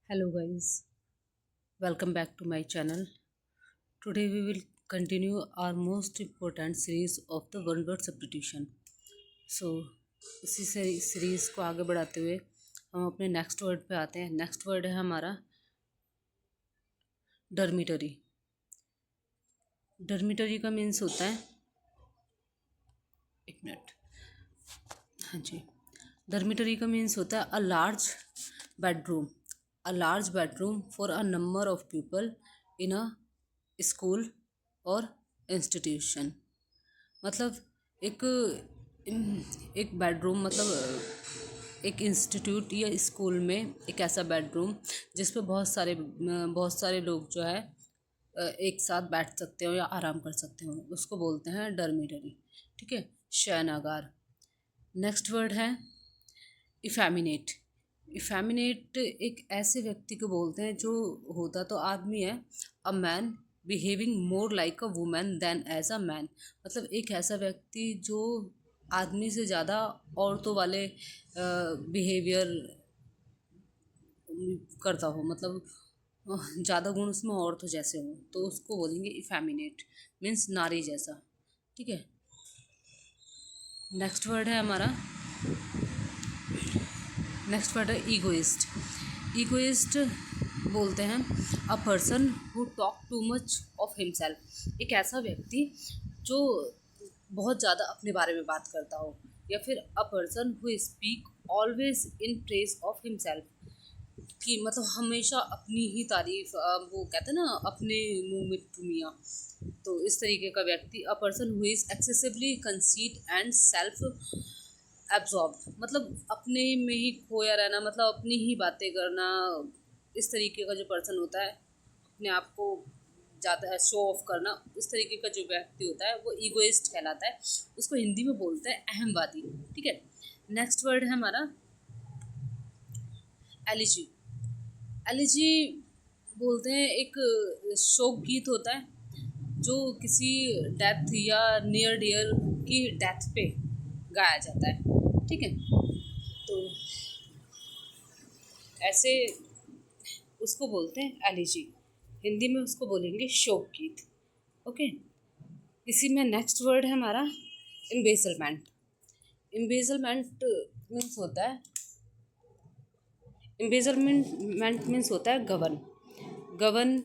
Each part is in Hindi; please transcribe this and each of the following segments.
Hello guys, welcome back to my channel. Today we will continue our most important series of the one word substitution. So इसी से सीरीज को आगे बढ़ाते हुए हम अपने नेक्स्ट वर्ड पे आते हैं. नेक्स्ट वर्ड है हमारा डर्मिटरी. डर्मिटरी का मीन्स होता है, एक मिनट, हाँ जी, डर्मिटरी का मीन्स होता है bedroom a large bedroom for a number of people in a school और इंस्टीट्यूशन. मतलब एक एक बेडरूम, मतलब एक इंस्टीट्यूट या स्कूल में एक ऐसा बेडरूम जिस पे बहुत सारे लोग जो है एक साथ बैठ सकते हो या आराम कर सकते हो, उसको बोलते हैं डर्मिटरी. ठीक है, शयनागार. नेक्स्ट वर्ड है इफेमिनेट. इफेमिनेट एक ऐसे व्यक्ति को बोलते हैं जो होता तो आदमी है, a man behaving more like a women than as a man. मतलब एक ऐसा व्यक्ति जो आदमी से ज़्यादा औरतों वाले बिहेवियर करता हो, मतलब ज़्यादा गुण उसमें औरतों जैसे हों, तो उसको बोलेंगे इफेमिनेट, मीन्स नारी जैसा. ठीक है. नेक्स्ट वर्ड है हमारा, नेक्स्ट वर्ड है ईगोइस्ट. ईगोइस्ट बोलते हैं अ person who talk too much of himself. एक ऐसा व्यक्ति जो बहुत ज़्यादा अपने बारे में बात करता हो, या फिर अ person who speak always in praise of himself, कि मतलब हमेशा अपनी ही तारीफ, वो कहते हैं ना, अपने मुंह में मियाँ. तो इस तरीके का व्यक्ति, अ person who is excessively conceit and self absorb, मतलब अपने में ही खोया रहना, मतलब अपनी ही बातें करना. इस तरीके का जो पर्सन होता है, अपने आप को ज़्यादा शो ऑफ करना, इस तरीके का जो व्यक्ति होता है वो ईगोइस्ट कहलाता है. उसको हिंदी में बोलते हैं अहमवादी. ठीक है. नेक्स्ट वर्ड है हमारा एलिजी. एलिजी बोलते हैं एक शोक गीत होता है जो किसी डेथ या नियर डियर की डेथ पे गाया जाता है. ठीक है. तो ऐसे उसको बोलते हैं एलिजी. हिंदी में उसको बोलेंगे शोक गीत. ओके. इसी में नेक्स्ट वर्ड है हमारा एम्बेसलमेंट. एम्बेसलमेंट मीन्स होता है, एम्बेसलमेंट मीन्स होता है गबन. गबन,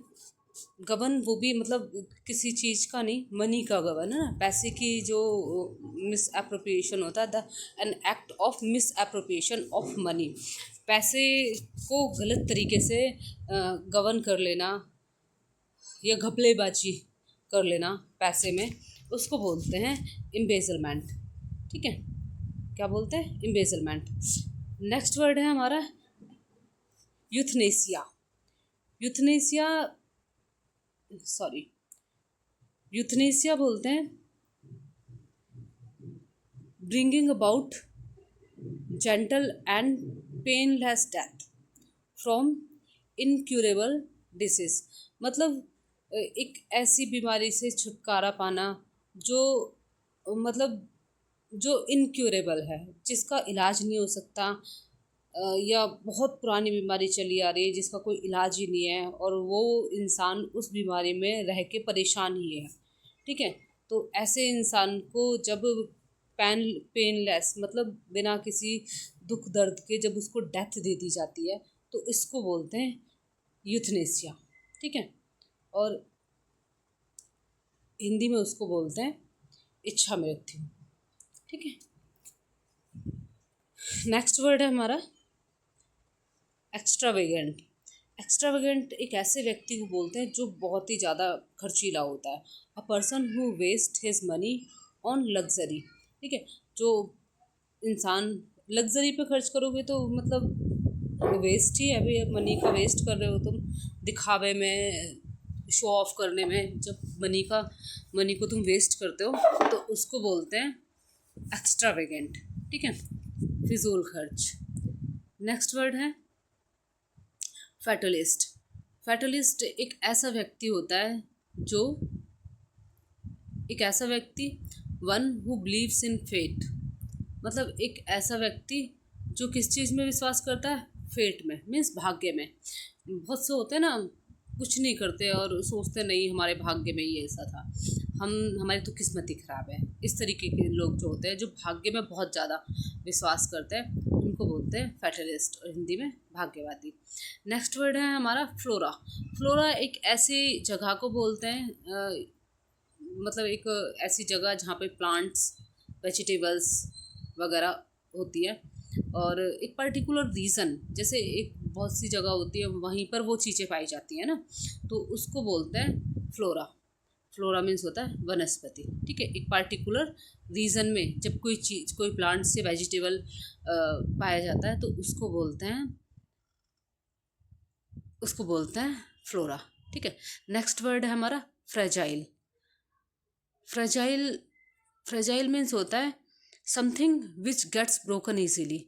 गबन वो भी मतलब किसी चीज़ का नहीं, मनी का गबन है ना, पैसे की जो मिस अप्रोप्रिएशन होता है, the an act of miss appropriation of money. पैसे को गलत तरीके से गबन कर लेना या घपलेबाजी कर लेना पैसे में, उसको बोलते हैं एम्बेसलमेंट. ठीक है. क्या बोलते हैं? एम्बेसलमेंट. नेक्स्ट वर्ड है हमारा यूथनेसिया. यूथनेसिया, सॉरी, यूथनेसिया बोलते हैं bringing about gentle and painless death from incurable disease. मतलब एक ऐसी बीमारी से छुटकारा पाना जो, मतलब जो इनक्यूरेबल है, जिसका इलाज नहीं हो सकता, या बहुत पुरानी बीमारी चली आ रही है जिसका कोई इलाज ही नहीं है, और वो इंसान उस बीमारी में रह के परेशान ही है. ठीक है. तो ऐसे इंसान को जब पेनलेस, मतलब बिना किसी दुख दर्द के जब उसको डेथ दे दी जाती है, तो इसको बोलते हैं यूथनेसिया. ठीक है. और हिंदी में उसको बोलते हैं इच्छा मृत्यु. ठीक है. नेक्स्ट वर्ड है हमारा एक्स्ट्रावेगेंट. एक्स्ट्रावेगेंट एक ऐसे व्यक्ति को बोलते हैं जो बहुत ही ज़्यादा खर्चीला होता है. A person who waste his money on luxury. ठीक है. जो इंसान लग्जरी पे खर्च करोगे तो मतलब वेस्ट ही है भाई, मनी का वेस्ट कर रहे हो तुम, दिखावे में, शो ऑफ करने में. जब मनी को तुम वेस्ट करते हो तो उसको बोलते हैं एक्स्ट्रावेगेंट. ठीक है. फिजूल खर्च. नेक्स्ट वर्ड है फैटलिस्ट. फैटलिस्ट एक ऐसा व्यक्ति होता है जो, एक ऐसा व्यक्ति, one who believes in fate. मतलब एक ऐसा व्यक्ति जो किस चीज़ में विश्वास करता है? फेट में, मीन्स भाग्य में। बहुत से होते हैं ना, कुछ नहीं करते और सोचते नहीं हमारे भाग्य में ये ऐसा था, हम हमारी तो किस्मत ही खराब है। इस तरीके के लोग जो होते हैं, जो भाग्य में बहुत ज़्यादा विश्वास करते हैं, उनको बोलते हैं फैटलिस्ट, और हिंदी में भाग्यवादी। नेक्स्ट वर्ड है हमारा फ्लोरा। फ्लोरा एक ऐसी जगह को बोलते हैं, मतलब एक ऐसी जगह जहाँ पे प्लांट्स, वेजिटेबल्स वगैरह होती है, और एक पर्टिकुलर रीज़न, जैसे एक बहुत सी जगह होती है वहीं पर वो चीज़ें पाई जाती हैं ना, तो उसको बोलते हैं फ्लोरा। फ्लोरा मीन्स होता है वनस्पति, ठीक है। एक पार्टिकुलर रीजन में जब कोई चीज़, कोई प्लांट से वेजिटेबल पाया जाता है, तो उसको बोलते हैं फ्लोरा, ठीक है। नेक्स्ट वर्ड है हमारा फ्रेजाइल। फ्रेजाइल फ्रेजाइल मीन्स होता है something which gets broken easily.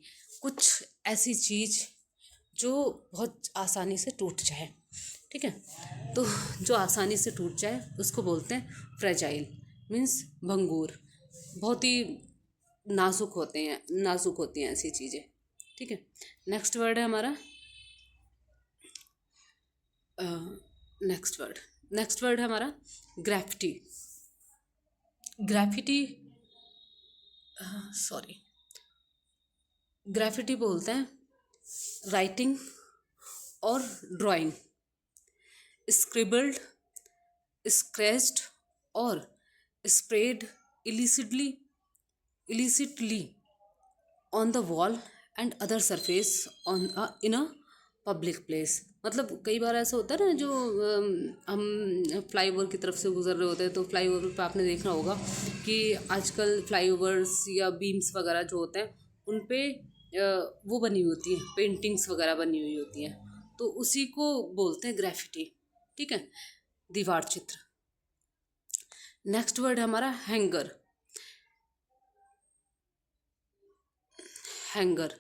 कुछ ऐसी चीज़ जो बहुत आसानी से टूट जाए, ठीक है। तो जो आसानी से टूट जाए उसको बोलते हैं फ्रेजाइल, मीन्स भंगूर। बहुत ही नाजुक होती हैं ऐसी चीज़ें, ठीक है। नेक्स्ट वर्ड है हमारा नेक्स्ट वर्ड है हमारा ग्रेफिटी। ग्रेफिटी सॉरी ग्रेफिटी बोलते हैं राइटिंग और ड्राइंग, स्क्रिबल्ड, स्क्रैच्ड और spread illicitly on the wall and other surface in a public place. मतलब कई बार ऐसा होता है ना, जो हम फ्लाईओवर की तरफ से गुजर रहे होते हैं, तो फ्लाईओवर पे आपने देखा होगा कि आजकल फ्लाईओवर्स या बीम्स वगैरह जो होते हैं उन पे वो बनी होती हैं, पेंटिंग्स वगैरह बनी हुई होती हैं, तो उसी को बोलते हैं ग्रेफिटी, ठीक है, दीवार चित्र। नेक्स्ट वर्ड है हमारा हैंगर। हैंगर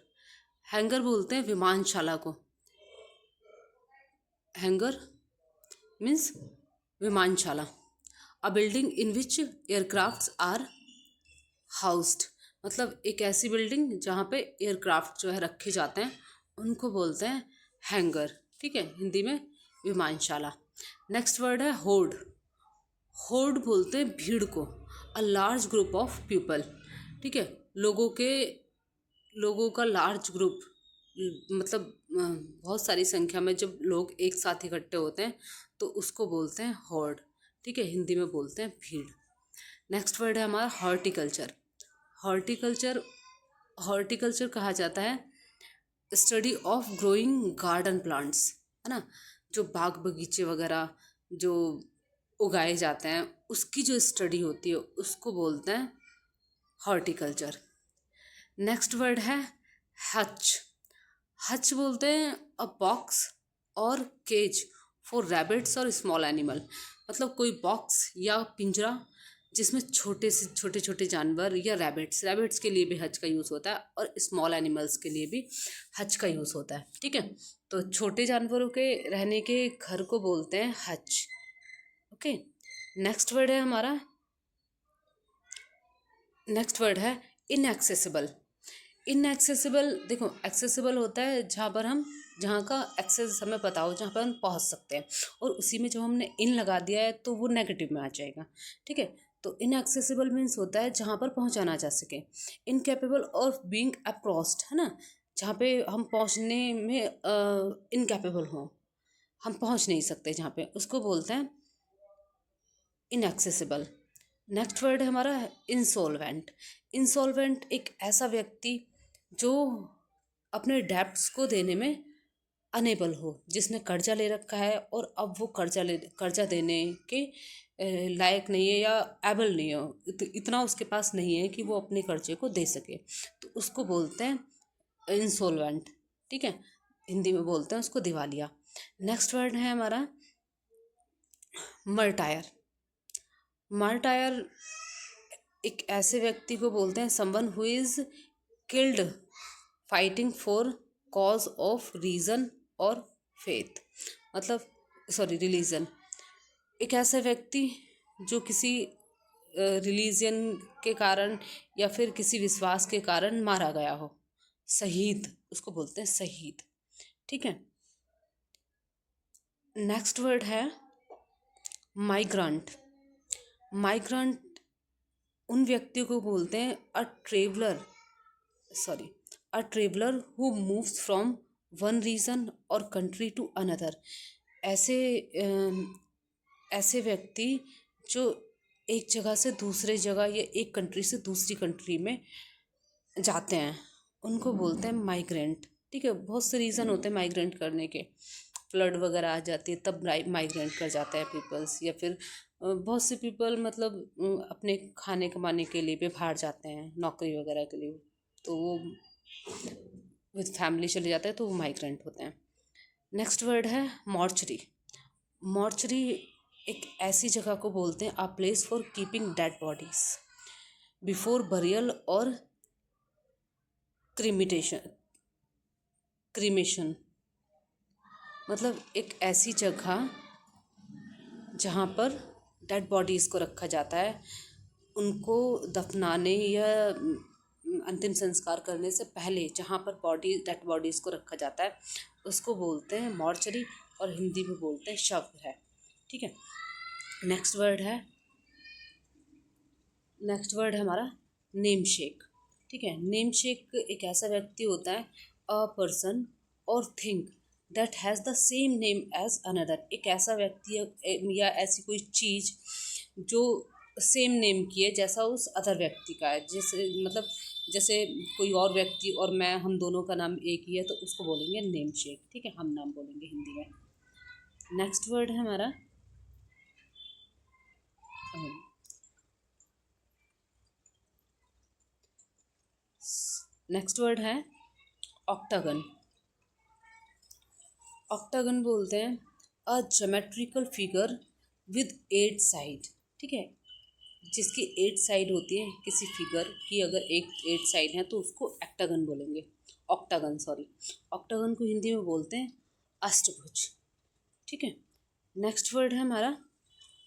हैंगर बोलते हैं विमानशाला को। हैंगर मीन्स विमानशाला, a building in which aircrafts are housed. मतलब एक ऐसी बिल्डिंग जहाँ पे एयरक्राफ्ट जो है रखे जाते हैं, उनको बोलते हैं हैंगर, ठीक है, हिंदी में विमानशाला। नेक्स्ट वर्ड है होर्ड। होर्ड बोलते हैं भीड़ को, a large group of people, ठीक है, लोगों का लार्ज ग्रुप, मतलब बहुत सारी संख्या में जब लोग एक साथ इकट्ठे होते हैं तो उसको बोलते हैं हॉर्ड, ठीक है, हिंदी में बोलते हैं भीड़। नेक्स्ट वर्ड है हमारा हॉर्टिकल्चर। हॉर्टिकल्चर हॉर्टिकल्चर कहा जाता है study of growing garden plants, है ना, जो बाग बगीचे वगैरह जो उगाए जाते हैं उसकी जो स्टडी होती है उसको बोलते हैं हॉर्टिकल्चर। नेक्स्ट वर्ड है हच। हच बोलते हैं अ बॉक्स और केज फॉर रैबिट्स और स्मॉल एनिमल। मतलब कोई बॉक्स या पिंजरा जिसमें छोटे छोटे जानवर या रैबिट्स के लिए भी हच का यूज़ होता है, और स्मॉल एनिमल्स के लिए भी हच का यूज़ होता है, ठीक है। तो छोटे जानवरों के रहने के घर को बोलते हैं हच, ओके। नेक्स्ट वर्ड है हमारा नेक्स्ट वर्ड है इनएक्सेसिबल। इनएक्सेसिबल, देखो एक्सेसिबल होता है जहाँ का एक्सेस हमें पता हो, जहाँ पर हम पहुँच सकते हैं, और उसी में जब हमने इन लगा दिया है तो वो नेगेटिव में आ जाएगा, ठीक है। तो इनएक्सेसिबल मीन्स होता है जहाँ पर पहुँचा ना जा सके। इनकेपेबल ऑफ बीइंग अप्रोच्ड, है ना, जहाँ पे हम पहुँचने में इनकेपेबल हों, हम पहुँच नहीं सकते जहाँ पे, उसको बोलते हैं इनएक्सेसिबल। नेक्स्ट वर्ड है हमारा इंसॉल्वेंट। इंसॉल्वेंट एक ऐसा व्यक्ति जो अपने डेब्ट्स को देने में अनेबल हो, जिसने कर्जा ले रखा है और अब वो कर्जा देने के लायक नहीं है या एबल नहीं हो, इतना उसके पास नहीं है कि वो अपने कर्जे को दे सके, तो उसको बोलते हैं इंसॉल्वेंट, ठीक है, हिंदी में बोलते हैं उसको दिवालिया। नेक्स्ट वर्ड है हमारा मर्टायर। मर्टायर एक ऐसे व्यक्ति को बोलते हैं someone who is killed fighting for cause of reason or faith, मतलब रिलीजन। एक ऐसा व्यक्ति जो किसी रिलीजन के कारण या फिर किसी विश्वास के कारण मारा गया हो, शहीद, उसको बोलते हैं शहीद। ठीक है। नेक्स्ट वर्ड है माइग्रेंट। माइग्रेंट उन व्यक्तियों को बोलते हैं a traveller who moves from one region or country to another. ऐसे ऐसे व्यक्ति जो एक जगह से दूसरे जगह या एक कंट्री से दूसरी कंट्री में जाते हैं उनको बोलते हैं माइग्रेंट। ठीक है, बहुत से रीज़न होते हैं माइग्रेंट करने के। फ्लड वगैरह आ जाती है तब माइग्रेंट कर जाते हैं पीपल्स, या फिर बहुत से पीपल मतलब अपने खाने कमाने के लिए भी बाहर जाते हैं, नौकरी वगैरह के लिए, तो वो विद फैमिली चले जाते हैं तो वो माइग्रेंट होते हैं। नेक्स्ट वर्ड है मॉर्चरी। मॉर्चरी एक ऐसी जगह को बोलते हैं a place for keeping dead bodies before burial और क्रीमेशन। मतलब एक ऐसी जगह जहाँ पर डेड बॉडीज़ को रखा जाता है, उनको दफनाने या अंतिम संस्कार करने से पहले जहाँ पर डेड बॉडीज़ को रखा जाता है उसको बोलते हैं मॉर्चरी, और हिंदी में बोलते हैं शवगृह। ठीक है। नेक्स्ट वर्ड है हमारा नेम शेक। ठीक है, नेम शेक एक ऐसा व्यक्ति होता है a person or thing that has the same name as another. एक ऐसा व्यक्ति या ऐसी कोई चीज़ जो सेम नेम की है जैसा उस अदर व्यक्ति का है। जैसे कोई और व्यक्ति और मैं, हम दोनों का नाम एक ही है तो उसको बोलेंगे नेम शेक। ठीक है, हम नाम बोलेंगे हिंदी में। नेक्स्ट वर्ड है हमारा ऑक्टागन। ऑक्टागन बोलते हैं अ ज्योमेट्रिकल फिगर विद 8 साइड। ठीक है, जिसकी 8 साइड होती है किसी फिगर की, अगर 8 साइड है तो उसको ऑक्टागन बोलेंगे। ऑक्टागन को हिंदी में बोलते हैं अष्टभुज। ठीक है। नेक्स्ट वर्ड है हमारा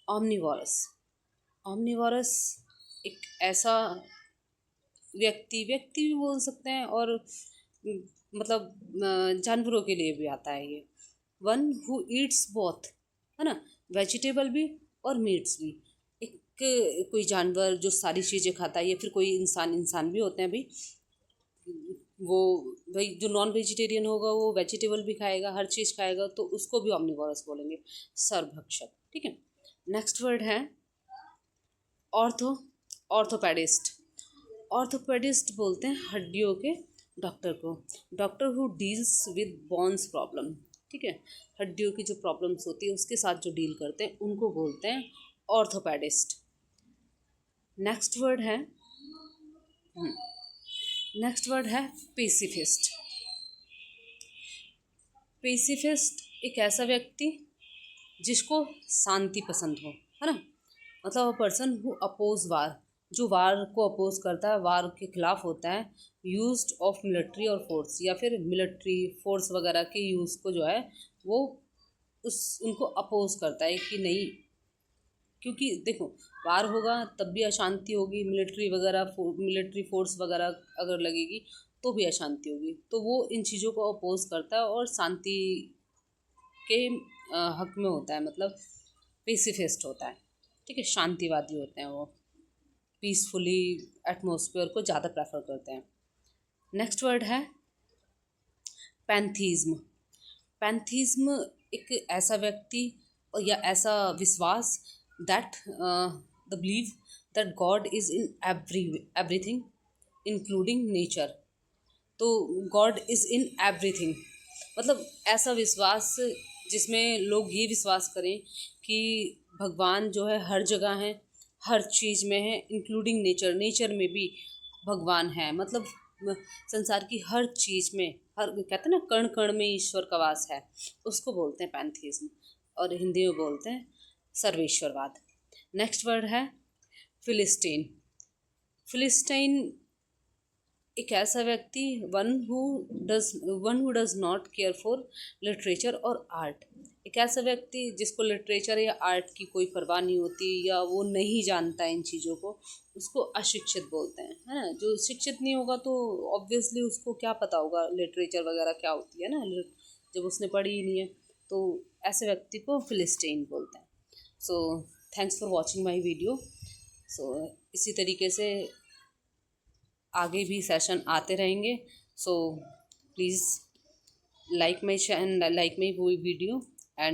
ऑमनिवोरस। ऑमनिवोरस एक ऐसा व्यक्ति भी बोल सकते हैं, और मतलब जानवरों के लिए भी आता है ये। वन हु ईट्स बोथ, है ना, वेजिटेबल भी और मीट्स भी। एक कोई जानवर जो सारी चीज़ें खाता है, या फिर कोई इंसान भी होते हैं भाई, वो भाई जो नॉन वेजिटेरियन होगा वो वेजिटेबल भी खाएगा, हर चीज़ खाएगा, तो उसको भी ऑमनिवोरस बोलेंगे, सर्वभक्षक। ठीक है। नेक्स्ट वर्ड है ऑर्थोपेडिस्ट। ऑर्थोपेडिस्ट बोलते हैं हड्डियों के डॉक्टर को। Doctor who deals with bones problem. ठीक है, हड्डियों की जो प्रॉब्लम्स होती है उसके साथ जो डील करते हैं उनको बोलते हैं ऑर्थोपेडिस्ट। नेक्स्ट वर्ड है पेसिफिस्ट। पेसिफिस्ट एक ऐसा व्यक्ति जिसको शांति पसंद हो, है ना, मतलब अ पर्सन हु अपोज वार, जो वार को अपोज करता है, वार के खिलाफ होता है, यूज्ड ऑफ मिलिट्री और फोर्स, या फिर मिलिट्री फोर्स वगैरह के यूज़ को जो है वो उनको अपोज करता है कि नहीं, क्योंकि देखो वार होगा तब भी अशांति होगी, मिलिट्री फोर्स वगैरह अगर लगेगी तो भी अशांति होगी, तो वो इन चीज़ों को अपोज करता है और शांति के हक में होता है, मतलब पेसिफिस्ट होता है। ठीक है, शांतिवादी होते हैं वो, पीसफुली एटमॉस्फेयर को ज़्यादा प्रेफर करते हैं। नेक्स्ट वर्ड है पैंथीज्म। पैंथीज्म एक ऐसा व्यक्ति या ऐसा विश्वास that the believe that God is in everything including nature. तो गॉड इज़ इन एवरीथिंग मतलब ऐसा विश्वास जिसमें लोग ये विश्वास करें कि भगवान जो है हर जगह है, हर चीज़ में है, इंक्लूडिंग नेचर में भी भगवान है। मतलब संसार की हर चीज़ में, हर कहते हैं ना, कण कण में ईश्वर का वास है, उसको बोलते हैं पैंथीज्म, और हिंदी में बोलते हैं सर्वेश्वरवाद। नेक्स्ट वर्ड है फिलिस्टीन। फिलिस्टीन एक ऐसा व्यक्ति one who does not care for literature और आर्ट। एक ऐसा व्यक्ति जिसको लिटरेचर या आर्ट की कोई परवाह नहीं होती, या वो नहीं जानता इन चीज़ों को, उसको अशिक्षित बोलते हैं, है ना। जो शिक्षित नहीं होगा तो ऑब्वियसली उसको क्या पता होगा लिटरेचर वगैरह क्या होती है ना, जब उसने पढ़ी ही नहीं है, तो ऐसे व्यक्ति को फिलिस्टीन बोलते हैं। So thanks for watching my video. So इसी तरीके से आगे भी सेशन आते रहेंगे। So please like my video and